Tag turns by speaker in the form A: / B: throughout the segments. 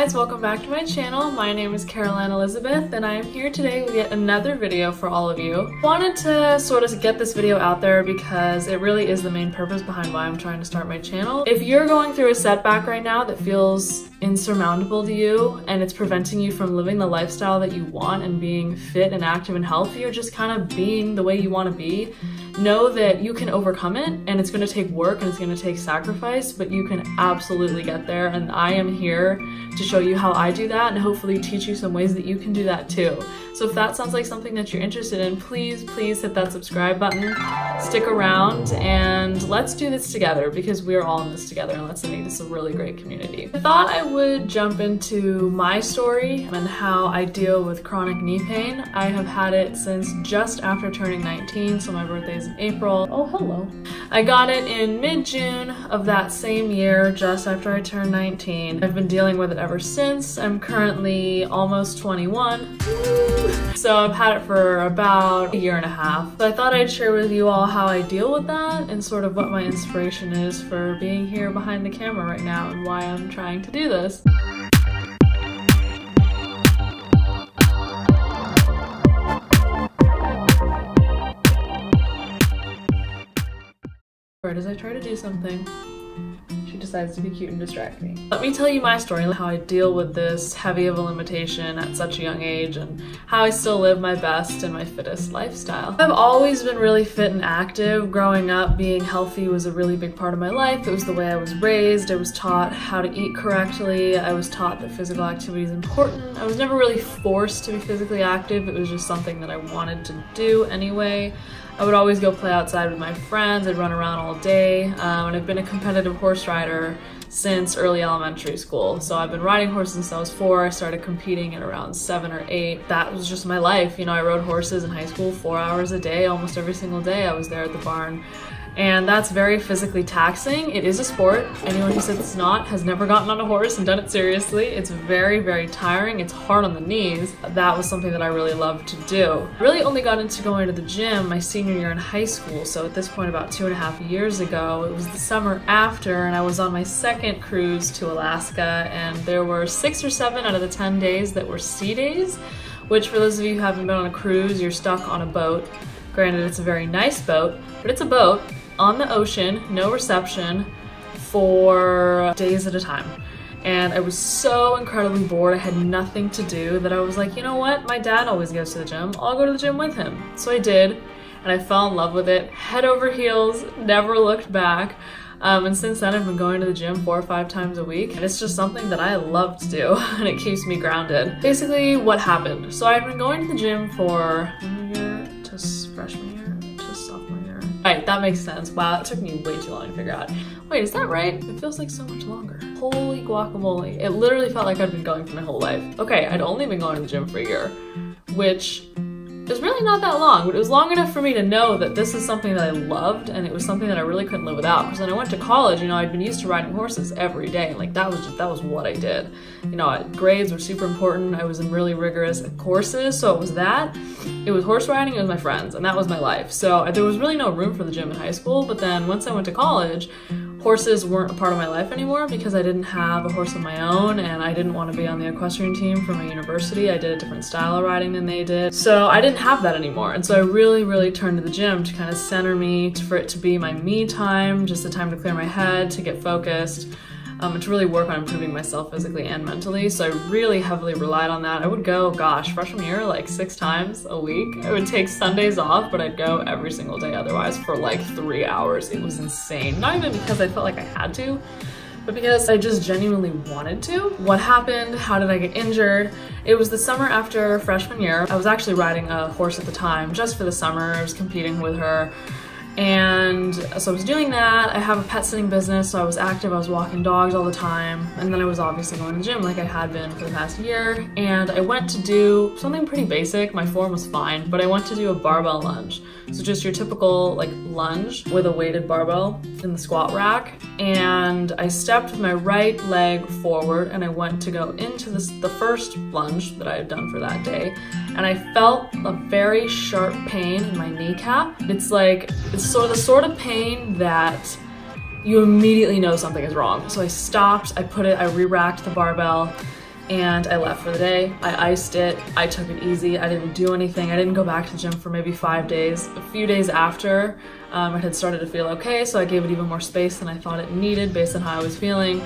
A: guys, welcome back to my channel. My name is Caroline Elizabeth and I am here today with yet another video for all of you. Wanted to sort of get this video out there because it really is the main purpose behind why I'm trying to start my channel. If you're going through a setback right now that feels insurmountable to you and it's preventing you from living the lifestyle that you want and being fit and active and healthy, or just kind of being the way you want to be, know that you can overcome it, and it's going to take work and it's going to take sacrifice, but you can absolutely get there. And I am here to show you how I do that and hopefully teach you some ways that you can do that too. So if that sounds like something that you're interested in, please hit that subscribe button, stick around, and let's do this together because we're all in this together and let's make this a really great community. I thought I would jump into my story and how I deal with chronic knee pain. I have had it since just after turning 19, so my birthday is in April. Oh, hello. I got it in mid-June of that same year, just after I turned 19. I've been dealing with it ever since. I'm currently almost 21. So I've had it for about a year and a half. So I thought I'd share with you all how I deal with that and sort of what my inspiration is for being here behind the camera right now and why I'm trying to do this. Right as I try to do something, she decides to be cute and distract me. Let me tell you my story, how I deal with this heavy of a limitation at such a young age and how I still live my best and my fittest lifestyle. I've always been really fit and active. Growing up, being healthy was a really big part of my life. It was the way I was raised. I was taught how to eat correctly. I was taught that physical activity is important. I was never really forced to be physically active. It was just something that I wanted to do anyway. I would always go play outside with my friends. I'd run around all day, and I've been a competitive horse rider since early elementary school. So I've been riding horses since I was 4. I started competing at around 7 or 8. That was just my life. You know, I rode horses in high school 4 hours a day, almost every single day I was there at the barn. And that's very physically taxing. It is a sport. Anyone who says it's not has never gotten on a horse and done it seriously. It's very tiring. It's hard on the knees. That was something that I really loved to do. I really only got into going to the gym my senior year in high school. So at this point, about 2.5 years ago, it was the summer after, and I was on my second cruise to Alaska, and there were 6 or 7 out of the 10 days that were sea days, which for those of you who haven't been on a cruise, you're stuck on a boat. Granted, it's a very nice boat, but it's a boat on the ocean, no reception, for days at a time. And I was so incredibly bored, I had nothing to do, that I was like, you know what, my dad always goes to the gym, I'll go to the gym with him. So I did, and I fell in love with it, head over heels, never looked back. And since then I've been going to the gym 4 or 5 times a week, and it's just something that I love to do, and it keeps me grounded. Basically, what happened? So I've been going to the gym for junior year to freshman year to sophomore year. Right, that makes sense. Wow, it took me way too long to figure out. Wait, is that right? It feels like so much longer. Holy guacamole. It literally felt like I'd been going for my whole life. Okay, I'd only been going to the gym for a year, which is really not that long, but it was long enough for me to know that this is something that I loved, and it was something that I really couldn't live without. Because when I went to college, you know, I'd been used to riding horses every day. Like that was what I did. You know, grades were super important. I was in really rigorous courses, so it was that. It was horse riding, it was my friends, and that was my life. So there was really no room for the gym in high school, but then once I went to college, horses weren't a part of my life anymore because I didn't have a horse of my own, and I didn't want to be on the equestrian team for my university. I did a different style of riding than they did. So I didn't have that anymore. And so I really turned to the gym to kind of center me, for it to be my me time, just a time to clear my head, to get focused, and to really work on improving myself physically and mentally. So I really heavily relied on that. I would go, gosh, freshman year, like 6 times a week. I would take Sundays off, but I'd go every single day otherwise for like 3 hours. It was insane. Not even because I felt like I had to, but because I just genuinely wanted to. What happened? How did I get injured? It was the summer after freshman year. I was actually riding a horse at the time, just for the summer. I was competing with her. And so I was doing that. I have a pet sitting business, so I was active. I was walking dogs all the time. And then I was obviously going to the gym like I had been for the past year. And I went to do something pretty basic. My form was fine, but I went to do a barbell lunge. So just your typical like lunge with a weighted barbell in the squat rack. And I stepped with my right leg forward and I went to go into the first lunge that I had done for that day. And I felt a very sharp pain in my kneecap. It's the sort of pain that you immediately know something is wrong. So I stopped, I re-racked the barbell, and I left for the day. I iced it, I took it easy, I didn't do anything. I didn't go back to the gym for maybe 5 days. A few days after, it had started to feel okay, so I gave it even more space than I thought it needed based on how I was feeling.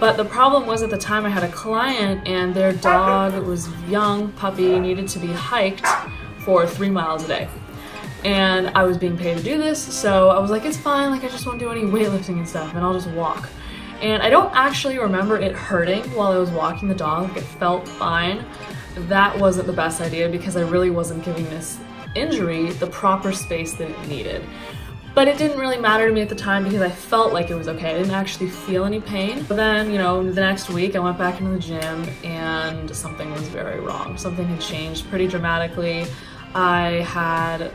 A: But the problem was, at the time I had a client and their dog was young, puppy, needed to be hiked for 3 miles a day. And I was being paid to do this, so I was like, it's fine, like I just won't do any weightlifting and stuff, and I'll just walk. And I don't actually remember it hurting while I was walking the dog, like it felt fine. That wasn't the best idea because I really wasn't giving this injury the proper space that it needed. But it didn't really matter to me at the time because I felt like it was okay. I didn't actually feel any pain. But then, the next week I went back into the gym and something was very wrong. Something had changed pretty dramatically. I had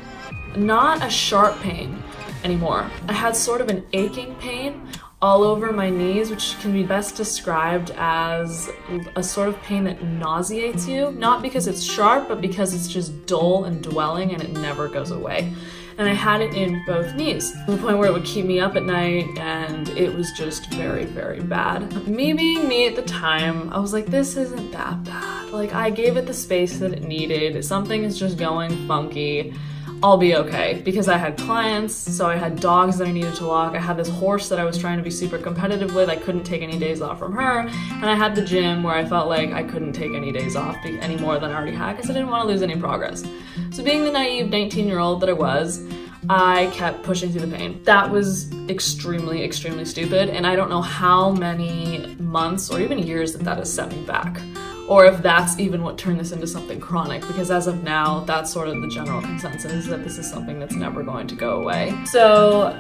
A: not a sharp pain anymore. I had sort of an aching pain all over my knees, which can be best described as a sort of pain that nauseates you, not because it's sharp, but because it's just dull and dwelling and it never goes away. And I had it in both knees, to the point where it would keep me up at night, and it was just very, very bad. Me being me at the time, I was like, this isn't that bad. Like, I gave it the space that it needed. Something is just going funky. I'll be okay, because I had clients, so I had dogs that I needed to walk. I had this horse that I was trying to be super competitive with. I couldn't take any days off from her. And I had the gym where I felt like I couldn't take any days off any more than I already had because I didn't want to lose any progress. So being the naive 19-year-old that I was, I kept pushing through the pain. That was extremely, extremely stupid, and I don't know how many months or even years that has set me back, or if that's even what turned this into something chronic, because as of now, that's sort of the general consensus, that this is something that's never going to go away. So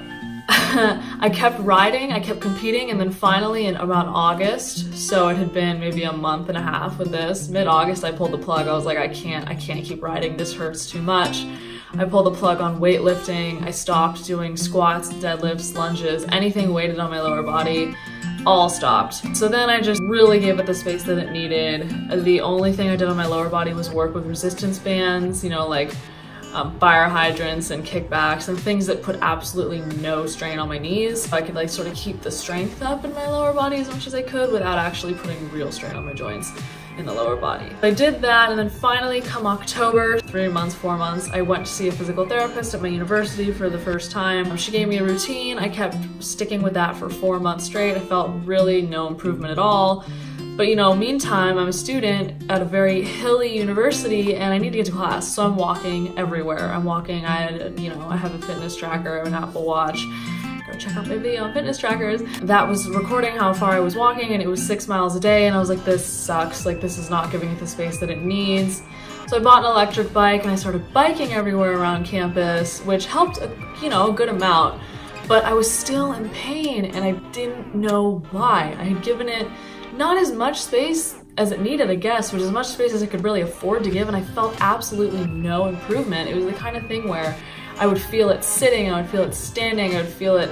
A: I kept riding, I kept competing, and then finally in around August, so it had been maybe a month and a half with this, mid-August I pulled the plug. I was like, I can't keep riding, this hurts too much. I pulled the plug on weightlifting. I stopped doing squats, deadlifts, lunges, anything weighted on my lower body, all stopped. So then I just really gave it the space that it needed. The only thing I did on my lower body was work with resistance bands, like fire hydrants and kickbacks and things that put absolutely no strain on my knees. So I could sort of keep the strength up in my lower body as much as I could without actually putting real strain on my joints in the lower body. I did that, and then finally come October, 4 months, I went to see a physical therapist at my university for the first time. She gave me a routine. I kept sticking with that for 4 months straight. I felt really no improvement at all. But meantime, I'm a student at a very hilly university and I need to get to class, so I'm walking everywhere. I have a fitness tracker, an Apple Watch. Go check out my video on fitness trackers. That was recording how far I was walking, and it was 6 miles a day, and I was like, this sucks, this is not giving it the space that it needs. So I bought an electric bike and I started biking everywhere around campus, which helped a good amount, but I was still in pain and I didn't know why. I had given it not as much space as it needed, I guess, which is as much space as I could really afford to give, and I felt absolutely no improvement. It was the kind of thing where I would feel it sitting, I would feel it standing, I would feel it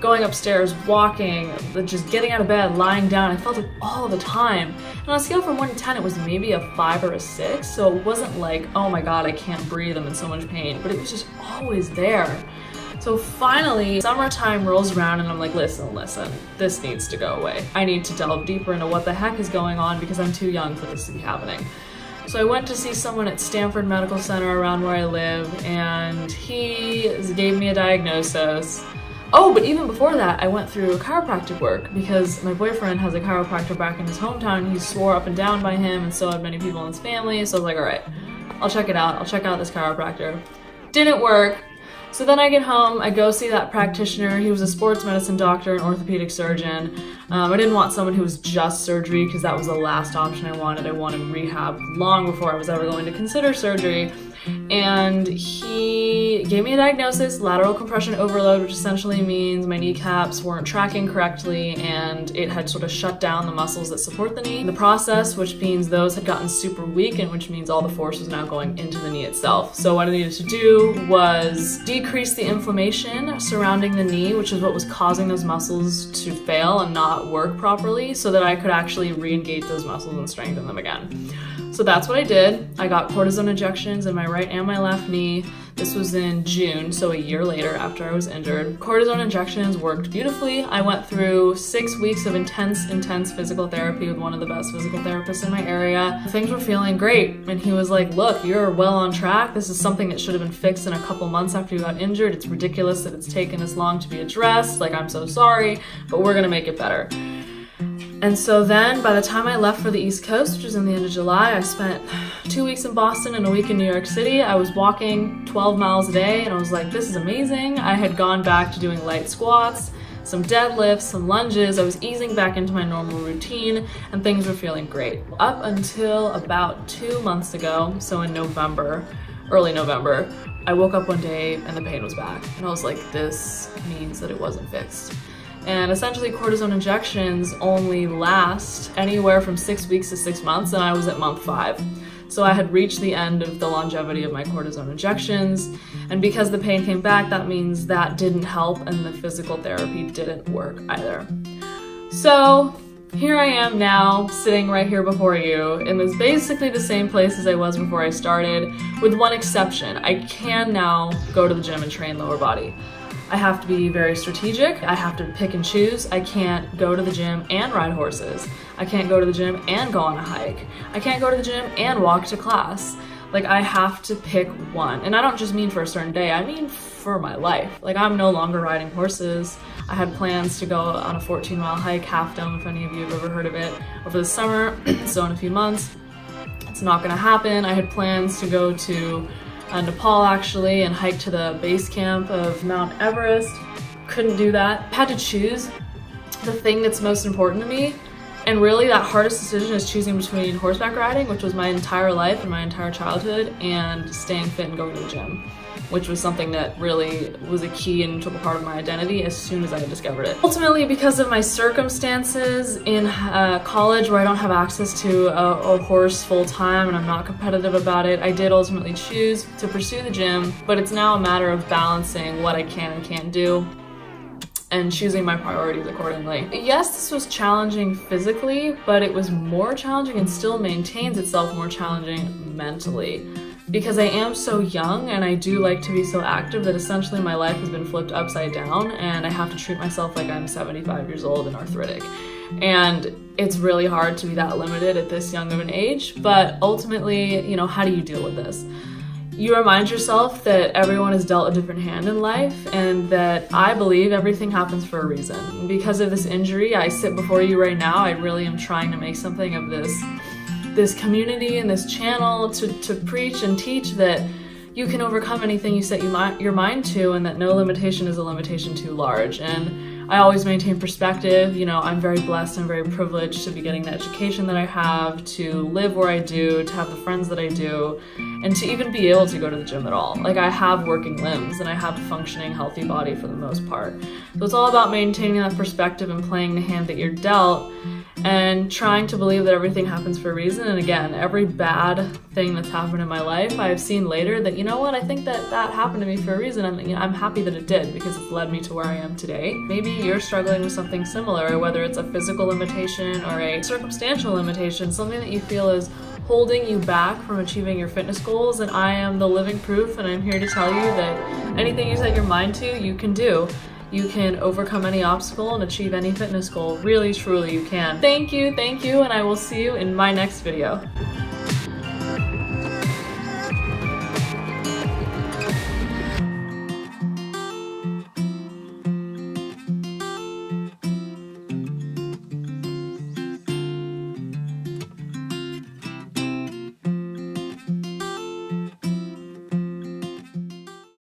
A: going upstairs, walking, just getting out of bed, lying down. I felt it all the time. And on a scale from 1 to 10, it was maybe a 5 or a 6, so it wasn't like, oh my god, I can't breathe, I'm in so much pain, but it was just always there. So finally, summertime rolls around and I'm like, listen, this needs to go away. I need to delve deeper into what the heck is going on because I'm too young for this to be happening. So I went to see someone at Stanford Medical Center around where I live, and he gave me a diagnosis. Oh, but even before that, I went through chiropractic work because my boyfriend has a chiropractor back in his hometown. He swore up and down by him, and so had many people in his family. So I was like, all right, I'll check it out. I'll check out this chiropractor. Didn't work. So then I get home, I go see that practitioner. He was a sports medicine doctor, an orthopedic surgeon. I didn't want someone who was just surgery because that was the last option I wanted. I wanted rehab long before I was ever going to consider surgery. And he gave me a diagnosis, lateral compression overload, which essentially means my kneecaps weren't tracking correctly and it had sort of shut down the muscles that support the knee in the process, which means those had gotten super weak, and which means all the force was now going into the knee itself. So what I needed to do was decrease the inflammation surrounding the knee, which is what was causing those muscles to fail and not work properly, so that I could actually re-engage those muscles and strengthen them again. So that's what I did. I got cortisone injections in my right and my left knee. This was in June, so a year later after I was injured. Cortisone injections worked beautifully. I went through 6 weeks of intense physical therapy with one of the best physical therapists in my area. Things were feeling great, and he was like, look, you're well on track. This is something that should have been fixed in a couple months after you got injured. It's ridiculous that it's taken this long to be addressed. Like, I'm so sorry, but we're gonna make it better. And so then by the time I left for the East Coast, which was in the end of July, I spent 2 weeks in Boston and a week in New York City. I was walking 12 miles a day and I was like, this is amazing. I had gone back to doing light squats, some deadlifts, some lunges. I was easing back into my normal routine and things were feeling great. Up until about 2 months ago, so in November, early November, I woke up one day and the pain was back. And I was like, this means that it wasn't fixed. And essentially cortisone injections only last anywhere from 6 weeks to 6 months, and I was at month 5. So I had reached the end of the longevity of my cortisone injections, and because the pain came back, that means that didn't help and the physical therapy didn't work either. So here I am now, sitting right here before you, in this basically the same place as I was before I started, with one exception. I can now go to the gym and train lower body. I have to be very strategic. I have to pick and choose. I can't go to the gym and ride horses. I can't go to the gym and go on a hike. I can't go to the gym and walk to class. Like, I have to pick one. And I don't just mean for a certain day, I mean for my life. Like, I'm no longer riding horses. I had plans to go on a 14-mile hike, Half Dome, if any of you have ever heard of it, over the summer, so in a few months. It's not gonna happen. I had plans to go to Nepal actually and hike to the base camp of Mount Everest. Couldn't do that. I had to choose the thing that's most important to me, and really that hardest decision is choosing between horseback riding, which was my entire life and my entire childhood, and staying fit and going to the gym, which was something that really was a key and took a part of my identity as soon as I discovered it. Ultimately, because of my circumstances in college where I don't have access to a horse full time and I'm not competitive about it, I did ultimately choose to pursue the gym, but it's now a matter of balancing what I can and can't do and choosing my priorities accordingly. Yes, this was challenging physically, but it was more challenging and still maintains itself more challenging mentally. Because I am so young and I do like to be so active that essentially my life has been flipped upside down and I have to treat myself like I'm 75 years old and arthritic. And it's really hard to be that limited at this young of an age, but ultimately, you know, how do you deal with this? You remind yourself that everyone is dealt a different hand in life and that I believe everything happens for a reason. And because of this injury, I sit before you right now. I really am trying to make something of this community and this channel to preach and teach that you can overcome anything you set your mind to, and that no limitation is a limitation too large. And I always maintain perspective. You know, I'm very blessed and very privileged to be getting the education that I have, to live where I do, to have the friends that I do, and to even be able to go to the gym at all. Like, I have working limbs and I have a functioning, healthy body for the most part. So it's all about maintaining that perspective and playing the hand that you're dealt, and trying to believe that everything happens for a reason. And again, every bad thing that's happened in my life, I've seen later that, you know what, I think that happened to me for a reason. I'm happy that it did, because it's led me to where I am today. Maybe you're struggling with something similar, whether it's a physical limitation or a circumstantial limitation, something that you feel is holding you back from achieving your fitness goals. And I am the living proof, and I'm here to tell you that anything you set your mind to, you can do. You can overcome any obstacle and achieve any fitness goal. Really, truly, you can. Thank you, and I will see you in my next video.